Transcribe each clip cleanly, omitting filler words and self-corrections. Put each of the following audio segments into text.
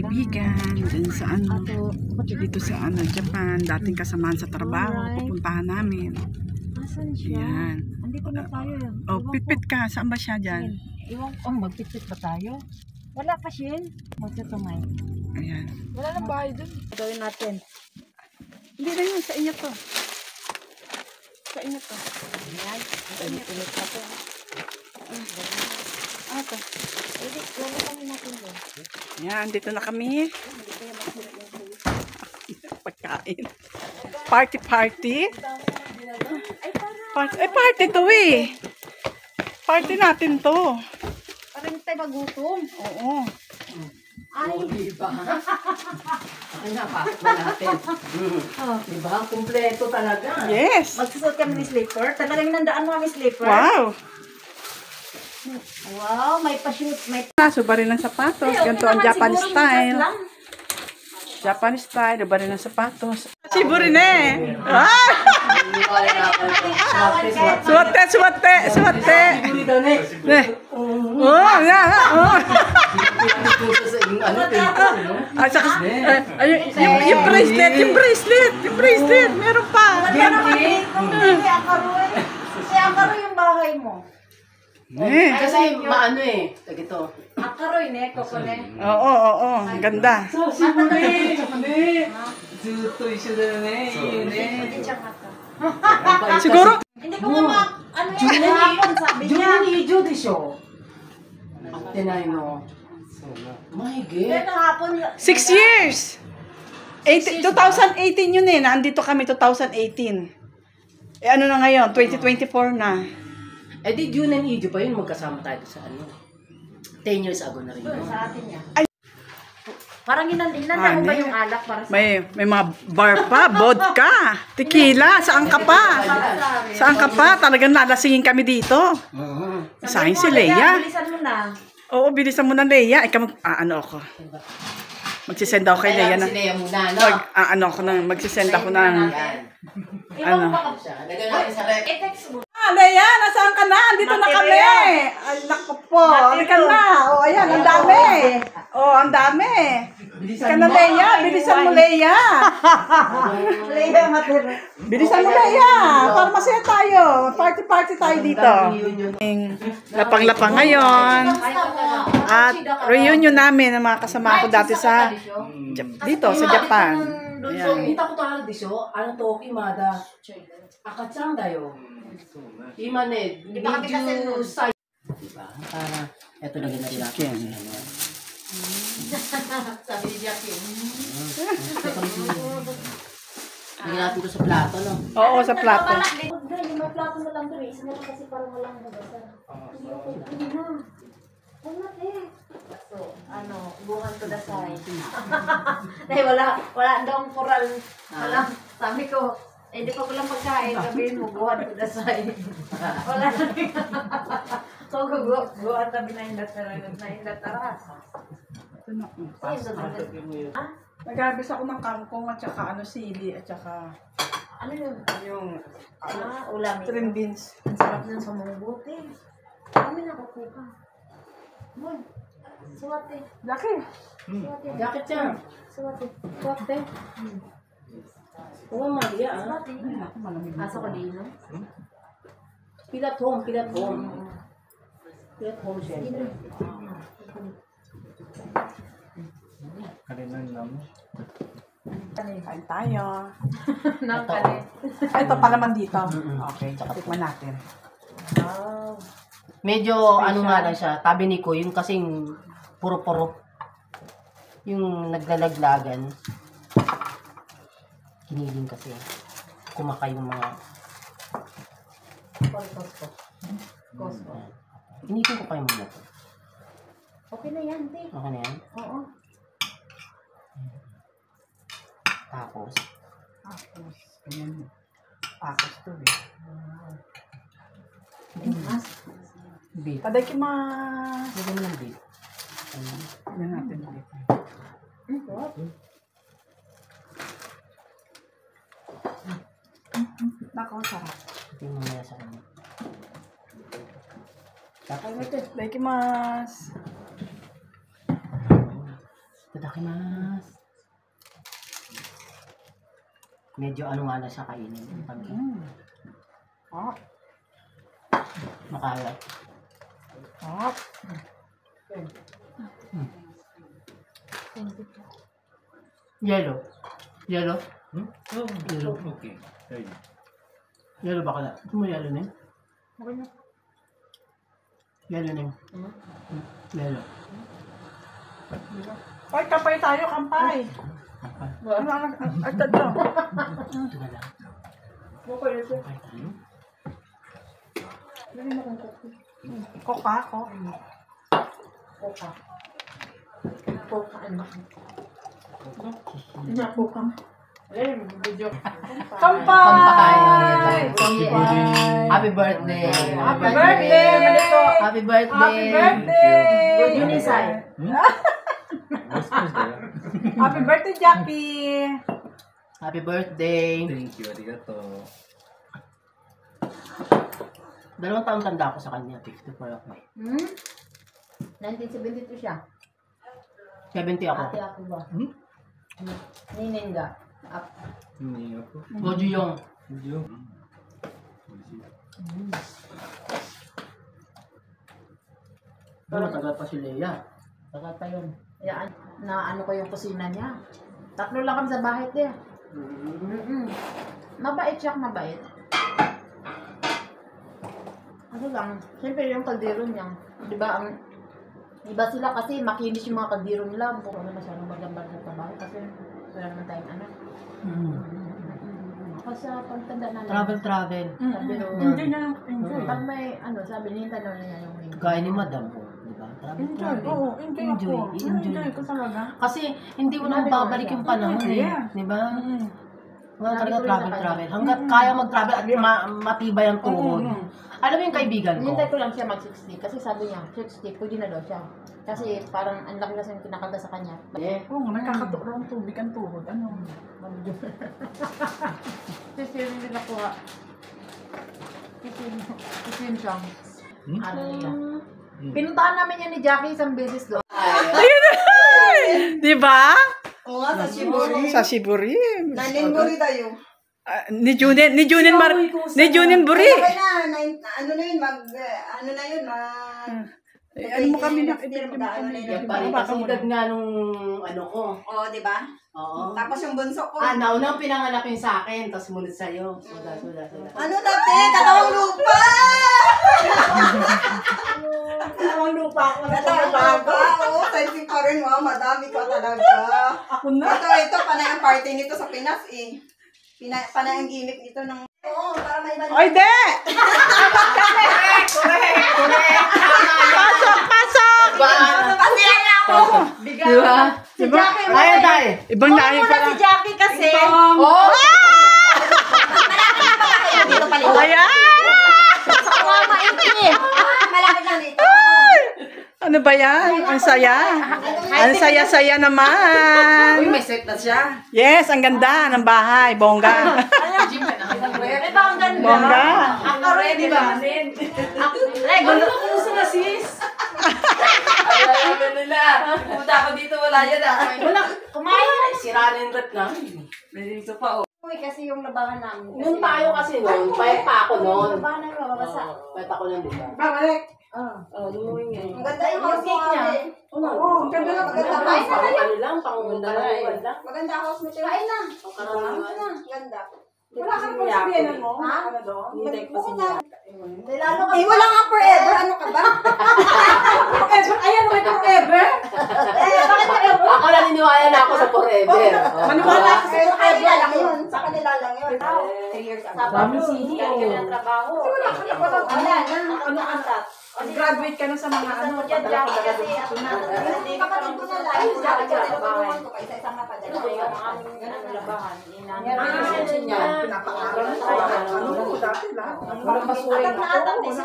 kaibigan dun sa dito sa Japan, dating kasamaan sa trabaho, pupuntahan namin. Asan siya? Ayan. Andito na tayo. Oh, pitpit ka. Saan ba siya dyan? Iwan ko, magpitpit ba tayo? Wala pa siya. Magtutumay. Ayan. Wala nang bahay dun. Gawin natin. Hindi na yun. Sa inyo to. Sa inyo to. Ayan. Init pa to. Ano to? Hindi, gawin kami natin doon. Ayan, dito na kami. Pagkain. Party. Party to eh. Party natin to. Parang tayo magutom. Oo. Ay. Diba? Ang napasok na natin. Diba? Kumpleto talaga. Yes. Magsusot kami ni slipper. Talagang nandaan mo kami slipper. Wow. Wow, may pa-shoot. May Suba rin ng sapatos. Ganito ang Japan style. Japan style. Suba rin ng sapatos. Sibo rin eh. Ah! Suwate. Oh, nga. Oh. Yung bracelet. Meron pa. Akaro yung bahay mo. Kasi maano eh. Ito. Akaro yun eh, kokone. Oo. Ganda. Siguro. Hindi ko nga ano yan, hapon sabi niya. Junyo de show. Tinay mo. My God. Pero hapon. 6 years. 2018 yun eh. Nandito kami 2018. Eh ano na ngayon? 2024 na. Eh di June and Ijo pa yun magkasama tayo sa ano. 10 years ago na rin. Sa atin yan. Parang inanda mo ba yung alak para sa... May mga bar pa, vodka, tequila, saan ka pa? Saan ka pa? Talagang lalasingin kami dito. Sa akin si Leia. Bilisan mo na. Oo, bilisan mo na Leia. Ikaw ano ako. Magsisend ako kay Leia na. Si Leia muna, no? Magsisend ako ng... Ano? Lagyan natin sa rec. I-text mo. Leia, nasaan ka na? Andito na kami. Ay, naku po. Halika na. O, ayan, ang dami. Ang dami. Bilisan mo, Leia. Bilisan mo, Leia. Leia, matira. Bilisan mo, Leia. Para masaya tayo. Party tayo dito. Lapang-lapang ngayon. At reunion namin ng mga kasama ko dati dito sa Japan. Ayan. Kita ko tayo di show. Ano to, Imada? Akatsang dayo. Imane, medyo side. Diba? Para, eto na ganda natin. Sabi ni Jackie. Lagyan natin ito sa plato, no? Oo, sa plato. Hindi, may plato na lang doon. Isa na lang kasi parang walang nabasa. Hindi na. Wala eh. So, buhan to the side. Dahil wala daw coral. Sabi ko, di pa ko lang pagkain. Sabihin mo, buhan to the side. Wala na. So, buhan tabi na yung dataras. Ito na. Nag-harvest ako ng kangkong at saka sili at saka Ano yun? yung Ulam. string beans. Ang sarap nun sa mga buti. Kami nakukuha. Mon, suwate. Laki. Suwate. Jacket siya. Suwate. Suwate. Oo, Maria. Suwate. Aso ko din, no? Pilat home. Pilat home siya. Kain tayo. Nakakali. Ito pa naman dito. Okay, tikman natin. Wow. Medyo ano nga lang siya, tabi ni ko, yung kasing puro-puro. Yung naglalaglagan. Kiniling kasi. Kumakay yung mga... Costco. Initin ko kayo muna to. Okay na yan, te. Okay na yan? Oo. Tapos. Ayan. Pakos to eh. Beef. Tadakimasu. Lagyan mo ng beef. Yan natin ulit. Nako, sarap. Ito yung mamaya sa kanya. Tadakimasu. Mas. Medyo ano nga na siya kainin. Ah. Makalat. Ah. Yellow. Yellow? Yellow. Okay. Ayun. Yellow ba kala? Ito mo yellow na yun? Yellow na yun. Yellow. Ay, kampay tayo, kampay. Ano, ay, tatlo. Ito na lang. Okay, Okay tayo. Koka, ko. Poka. Poka, ano? Hindi ako kam. Kampay! Kampay! Happy birthday! Happy birthday! Happy birthday! Happy birthday! Good Unisay. Happy birthday, Jackie! Happy birthday! Thank you, arigato. 2 taong tanda ako sa kanya, 54 ako. 1972 siya. 70 ako. Ate ako ba? Ninenga. Hindi ako. Goju yung. Medyo. Pero tagal pa si Leia. Tagal pa yun. Yan, na ano ko yung kusina niya. 3 lang kami sa bahay niya. Mabait siya, mabait. Ano lang, siyempre yung kaldero niya. Di ba, iba sila kasi makinis yung mga kaldero nila. Kung ano masyadong magambal sa trabaho kasi wala naman tayong anak. Kasi sa pagtanda na Travel. Pero, Enjoy na lang, enjoy. pag may, ano, sabi niya, tanong niya yung Gaya ni Madam po. Diba? Enjoy, oo, enjoy ako. Enjoy ko talaga. Kasi hindi mo na babalik yung panahon eh. Diba? Wala talaga travel. Hanggat kaya mag-travel at matibay ang tuhod. Alam mo yung kaibigan ko? Hinintay ko lang siya mag-60 kasi sabi niya, 60, pwede na daw siya. Kasi parang ang laki kasi yung kinakalda sa kanya. Oo, nagkakaturon tubig ang tuhod. Ano? Sisirin din ako ha. Sisirin siya. Ano nila. Pinuntahan namin yan ni Jackie isang beses doon. Di ba? Oo nga, sa Shiburi. Sa Shiburi. Naninburi tayo. Ni Junin Buri. Okay na, ano na yun, ano na yun, Ano mo kami na? Mag-ano na yun. Balik kasi edad nga nung ano ko. Oo, di ba? Oo. Tapos yung bunso ko. Naunang pinanganak yun sa akin, tapos mulit sa'yo. Suda. Ano dati? Katawang lupa! Ang lupa ako. Katawang lupa. Oo, sensing pa rin. Wow, madami ka talaga. Ako na. Ito, panay ang party nito sa Pinas eh. Panay ang gimmick nito ng... Oo, para may iba. Oy, de! Pasok! Kasi ano ako! Diba? Si Jackie, Ayaw tayo. Ibang lahi muna pala. si Jackie kasi. Dito pala. Ayan! Mama Inti. Malapit lang dito. Ano ba yan? Ang saya. Ang saya-saya naman. May set na siya. Yes, ang ganda ng bahay. Bongga. May bang ganda. Bongga. Ako rin, di ba? Gulo ko gusto na sis. Alam nila. Punta ako dito, wala yan Wala, kumain na. Sira na yung rep namin. May dito pa. Uy, kasi yung labahan namin. Nung tayo kasi noon, payat pa ako noon. Labahan namin, mababasa. Payat ako noon, di ba? Babalik. Lumuwi nga. Ang ganda yung house cake niya. Oo, ang ganda ng Maganda Ay, house. ano lang, pangungunda lang. Maganda house mo. Kain na. Ganda. Wala kang pasabihan mo? Ha? Ano doon? Hindi pa siya. Lalo ka. Eh, wala nga forever. Ano ka ba? Forever? Ayan, may forever? Ako naniniwala na ako sa forever. Maniwala ka Sa kanila lang yun. Sa kanila lang yun. 3 years ago. Dami CD. Kami ng trabaho. Wala na. Ano ka? Graduate ka na sa mga ano? Yan, Jackie, kasi ako na. Hindi kapatid ko na lang. Sabi ko, tinutulungan ko pa isa-isang napadala. Yung aming labahan. Pinapaaral mo. Ano ko dati lahat? Walang basura Atak na atak. yun.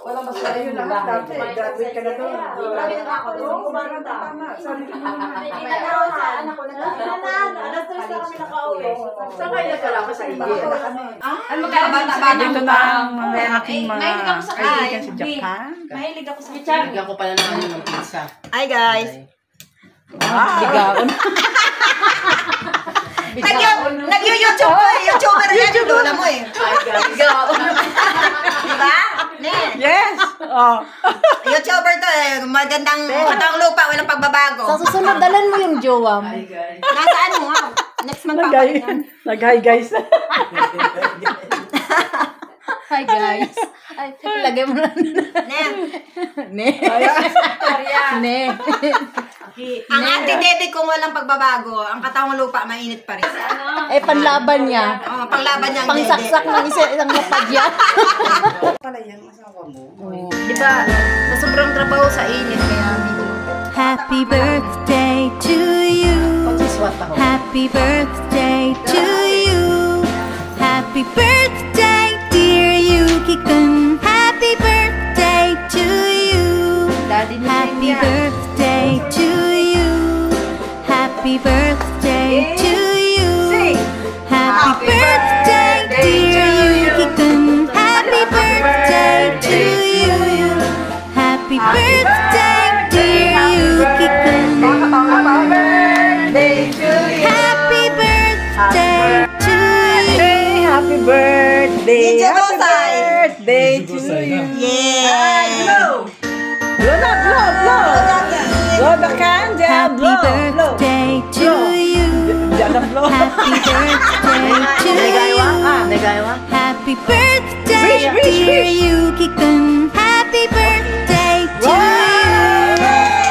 Walang basura yun lahat dati. Graduate ka na doon. Grabe na ako. Oo, tama. Sarili mo naman. Pero sa anak ko na Alas 3 na kami nakauwi. Saan kayo nagkala ko sa iyo? Ano magkabata-bata Dito na ang mga aking mga kaibigan sa Japan. Mahilig ako sa Bigyan ko pala ng ano ng pizza. Hi guys. Bigaon. Nag-YouTube ko eh. YouTuber yan yung lola mo eh. Bigaon. Diba? Nen. Yes. Oh. YouTuber to eh. Magandang katawang lupa. Walang pagbabago. Sa susunod, dalan mo yung jowa mo. Nasa ano nga? Next month pa Nag-hi. yan. Nag-hi guys. Hi guys. Ay, lagay mo na. Nen. Ne. Ne. Ang anti-debit kung walang pagbabago, ang katawang lupa mainit pa rin. Eh, panlaban niya. Oh, panglaban niya ang Pangsaksak ng isang lapad yan. Pala yan, asawa mo. Di ba, sa sobrang trabaho sa init, kaya medyo... Happy birthday to you. Pagsiswat ako. Happy birthday to you. Happy birthday, dear Yuki-kun. Happy birthday to you. Daddy ni Happy Cynthia. birthday to you. Happy birthday to you. Happy birthday, dear Yuki-kun. Happy birthday to you. Happy birthday, dear Yuki-kun. Happy birthday to you. Happy birthday to you. Happy birthday. Medyo Happy gosay. birthday to you. Yeah. Blow na, blow, blow. Blow the candle. Happy Blow, blow. birthday to you. Diyan na blow. Happy birthday to you. Nagaywa? Happy birthday, Wish, wish, dear wish. Yuki-kun. Happy birthday to you.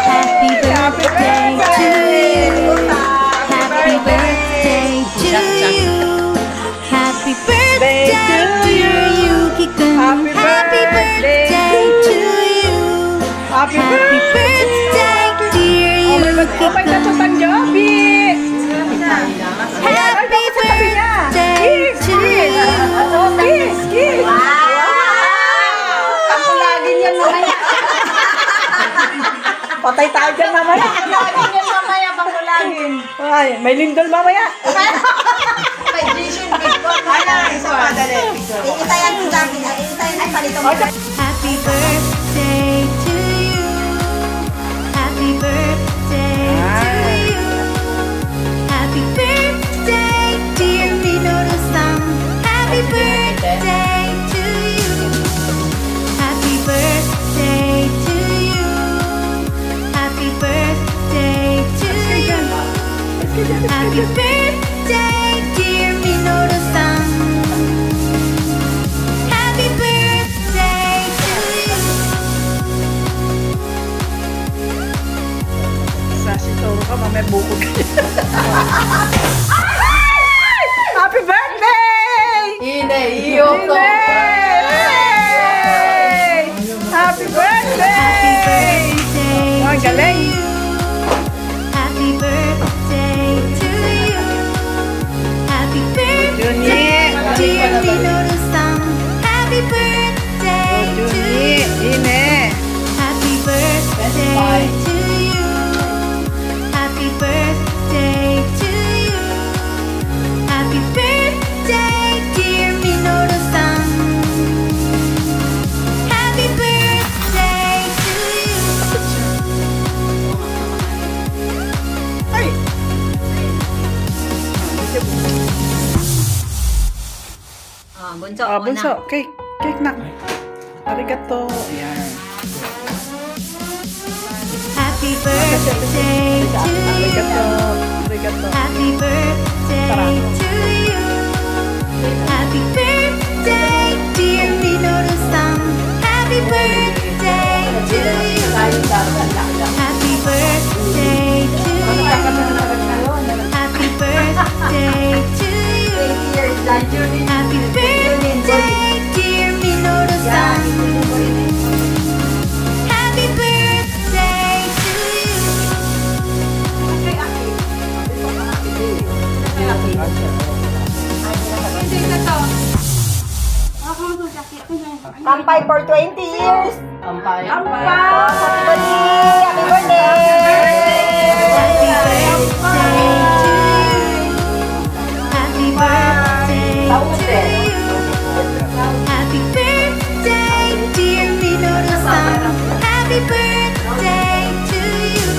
Happy birthday to you. Happy birthday to you. Happy birthday, dear Yuki-kun. Happy Happy birthday birthday to you. Happy Happy birthday, dear Oh my God, sa Yuki-kun. Pangjabi. Happy birthday to you. Kiss, kiss. Ako lagi yan mamaya. Patay tayo dyan mamaya. Lagi yan mamaya, pangulagin. Ay, may lindol mamaya. May Jason Big Boy. Ano, isa pa dali. Iitayan ko sa akin. Iitayan ay palito mo. Happy birthday to you. Happy birthday to you. Happy birthday, dear Minoru-san. Happy birthday to you. Happy birthday to you. Happy birthday to you. Happy birthday, dear Minoru-san. Happy birthday to you. Sashi Toro ka, mamaya bukog. Happy birthday! Ine, iyo ko. Yay! Happy birthday! Birthday Oh, ang to galing. you. Happy birthday to you. Happy birthday, dear Minoru-san. Happy birthday to Juni, you. Ine. Happy birthday to you. Happy birthday to you. Happy birthday, dear Minoru-san. Happy birthday to you. Ay! Bunso. Ah, bunso. Cake. Cake na. Arigato. Ayan. Happy birthday to Arigato. you. Arigato. Happy birthday to you. Happy birthday, dear Minoru-san. Happy birthday to you. Happy birthday to you. Happy birthday to you. Happy birthday, dear Minoru-san. Happy birthday to you. Kampay for 20 years. Kampay. Happy birthday. Happy birthday to you. Happy birthday to you. Happy birthday, dear Minoru-san. Happy birthday to you.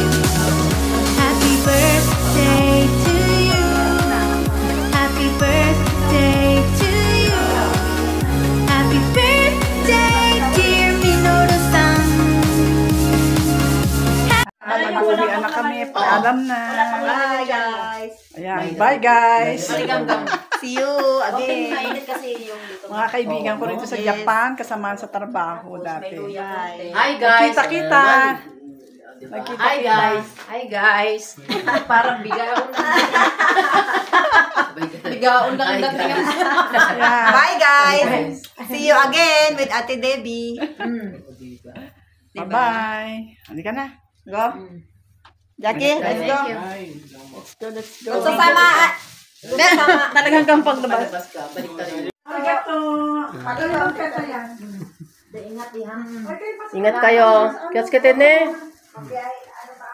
paalam na. Bye, guys. Ayan, bye guys. See you Okay, again. mainit kasi yung dito. Mga kaibigan ko rin sa Japan, kasamahan sa trabaho May dati. luya konti. Hi guys! Kita-kita. Hi guys! Hi guys! Parang bigaon na. Bigaon lang ang dating. Ayan. Bye, guys. See you again with Ate Debbie. Bye-bye. Halika na. Go. Jackie, let's go. Let's go. Magsasama. Sama. Talagang gampang na ba? Balik tayo. Arigato. Arigato keta yan. Ingat yan. Ingat kayo. Kiyotsukete ne.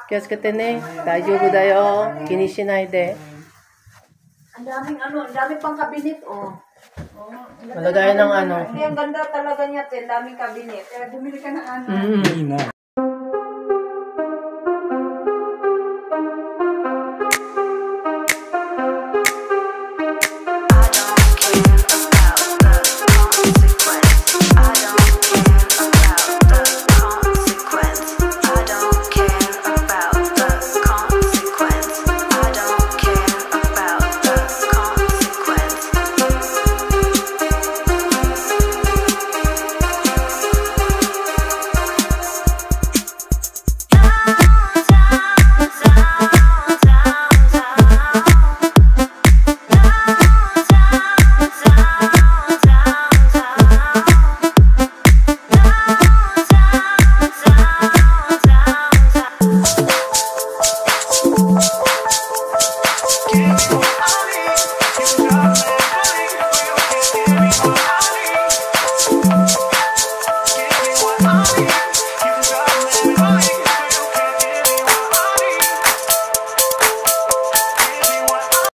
Kiyotsukete ne. Daijoubu da yo. Kini shinai de. Ang daming ang daming pang kabinet, oh. Malagay ng ano. Hindi, ang ganda talaga niya, ang daming kabinet. Kaya bumili ka na ano. Mm.